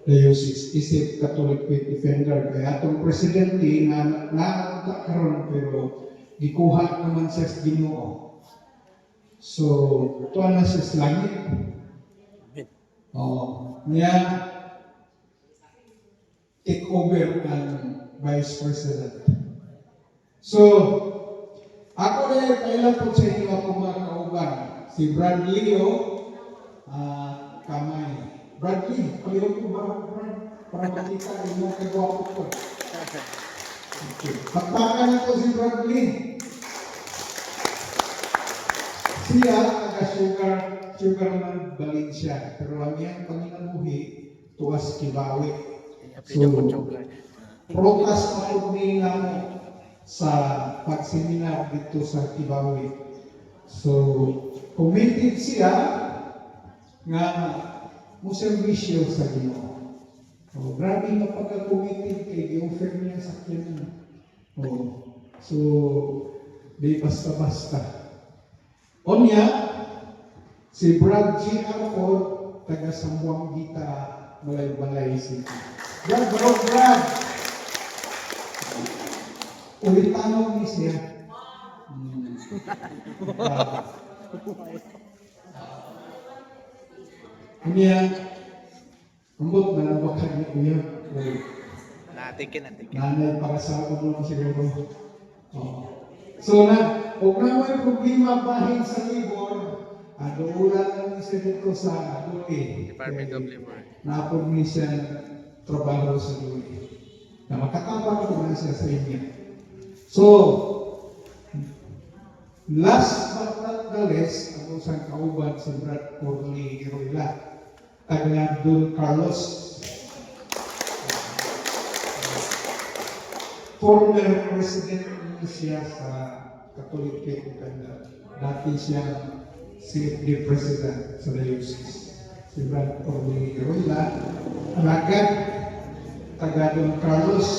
diocese isip Catholic Faith Defender kaya atong presidente na naunta karon pero gikuha naman siya sa Ginoo. So tuwa na siya sa langit. Niya take over ang vice president. So ako na kailan po sa inyo ako mga kauban si Bradley Kamay. Bradley, paliwan ko ba, Brad? Para makita ang mga kagwapo ko. Okay. Pakpakan na to si Bradley. Siya, taga-sugar man Valencia. Pero ang iyang panginabuhi, tuwas Kibawi. So, protas ako nila sa pagseminar dito sa Kibawi. So, committed siya nga muservisyo sa Ginoo. Grabe na pagka-committed kay i-offer niya sa kanya. So, di basta-basta. Onya, si Brad G. Arford, taga Sambuang Gita, Balay-Balay City. Brad! Ulitanong ni siya. Kanya, ambot na nabakan ni Kuya. Natikin. Nanay para sa ako lang siguro. So kung na may problema bahin sa libor, doon lang siya dito sa Duli. Department of Labor. Napod niya siya trabaho sa Duli. Na makakabang ko na siya sa inyo. So, last but not the least, ang isang kauban si Brad Corley Iroila. Taga Don Carlos. Former president siya sa Catholic Faith Defender. Dati siya CFD president sa diocese. Si Brad Corley Iroila. Alagad, taga Don Carlos.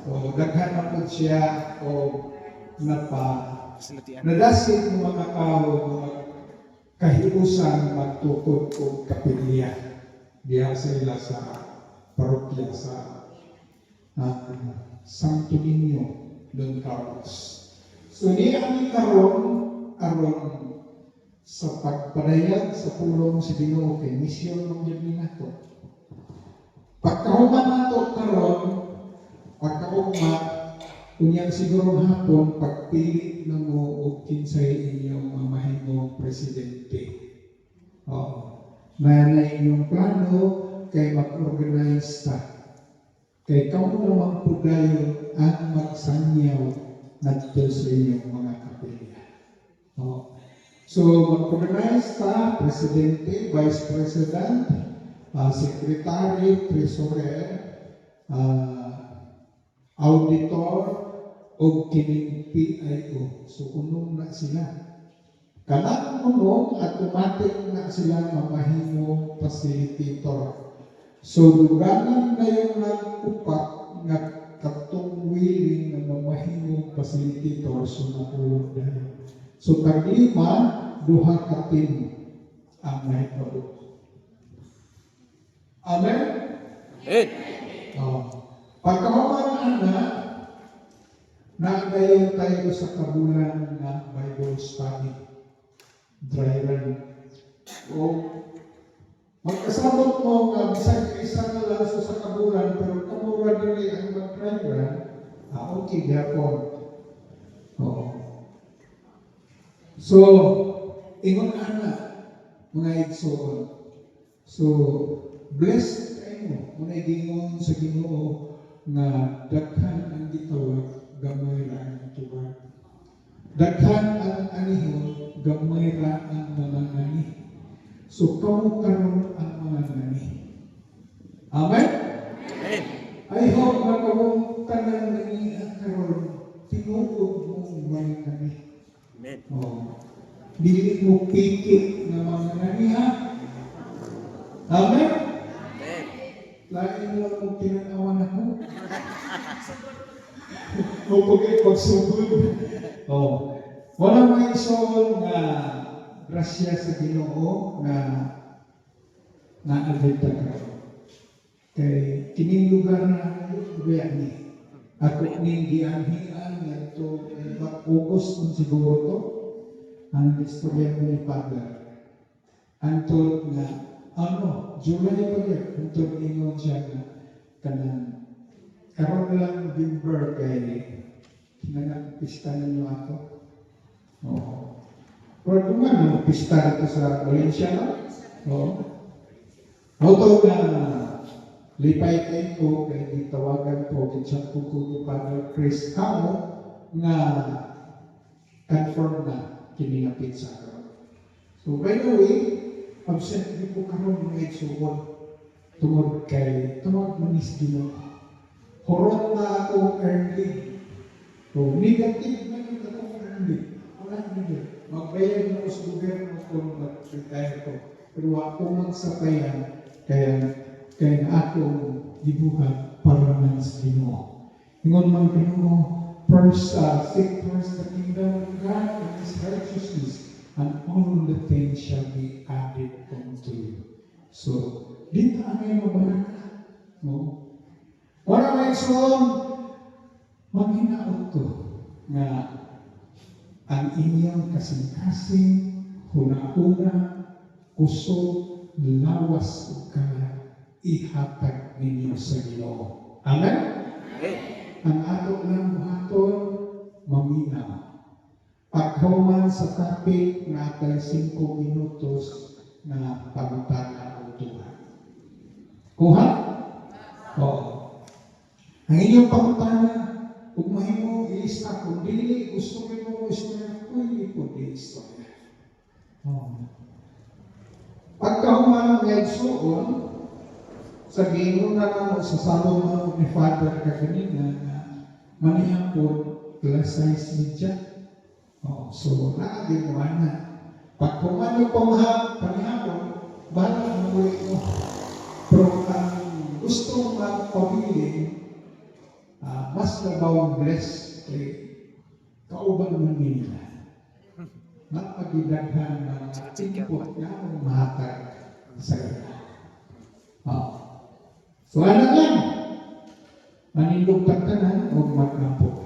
So, daghan na po siya o nadasit ng mga tao kahiusan magtukod o kapilya diya sila sa parokya sa Santo Niño Don Carlos. So niya ang aron sa pagpadayag sa pulong sa Ginoo kay misyon ng Ginoo nato. Pagkahuman nato karon kunyang siguro hapon pagpili na mo o kinsay inyong mamahimong presidente. Na inyong plano kay mag-organize ta. Kay kamo naman po dayon ang magsanyaw nato sa inyong mga kapilya. So mag-organize ta, presidente, vice president, secretary, treasurer, auditor, o kining PIO. So, unong na sila. Kanang unong, automatic na sila mamahimong facilitator. So, dugangan na yung nag-upak na katong willing na mamahimong facilitator so napulog dahil. So, tag-lima, duha katin ang nahitulog. Amen? Pagkawaman na, nagayon tayo sa kabulan na Bible study. Dry run. O magkasabot mo nga bisag isa na lang sa kabulan pero kabulan nili ang mag-dry run, okay gapon. So, ingon ana mga igsoon. So, blessed kayo muna gingon sa Ginoo nga daghan ang gitawag gamay ra ang tuwa. Daghan ang anihon, gamay ra ang mananani. So, kamo karon ang mananani. Amen? Amen. I hope na kamong tanan nani ang karon, tinuod mong mananani. Amen. Dili mo pikit na mananani ha? Amen? Amen. Lain lang mo tinanawan ako. Mupagay pagsugod. Wala mga isol nga grasya sa Ginoo na na alita ka. Kay kining lugar na lugar ni. Ako ning gianhian ngadto August kung siguro to ang istorya ni Father. Antod nga July pa gyud antod ingon siya nga kanang karon lang November kay kinahanglan pista ninyo ako. Oo. Pero kung ano, pista ito sa Valencia, no? Auto na lipay kayo kay gitawagan po, kitsak po ko Father Chris Camo nga confirm na kiningapit sa karon. So by the way, absent di po karon mga igsuon tungod kay tungod manis Ginoo. Horot na ako early. So negative na yung ako early. Wala nila. Magbayad mo sa gobyerno kung mag-retire ko. Pero ako magsapayan, kaya akong gibuhat para man sa Ginoo. Ingon man Ginoo, first, seek first the kingdom of God and His righteousness, and all the things shall be added unto you. So, dito ang iyong mabalaka. No? Wala may suon, maghinaot ko nga ang inyong kasing-kasing, huna-huna, kusog, lawas o kaya ihatag ninyo sa Ginoo. Amen? Amen. Ang ato lang buhaton, maminaw. Paghuman sa topic na kay 5 minutos na pagutana o tuhan. Kuha? Oo. Ang inyong pagutana, kung mahimo ilista, kung dili, gusto mo istorya, pwede po di istorya. Pagkahuman ng suon, sa ginoo na lang sa salong ni Father kaganina na maniyang po plus size media. So, nakaginawa na. Pagkuman yung panihapon, bahala mo mo. Pero ang gusto magpabilin, mas nabawang bless kauban man nila. Napagidaghan ng input na ang mahatag sa ila. So ano lang, manindog pagtanan o magkapot.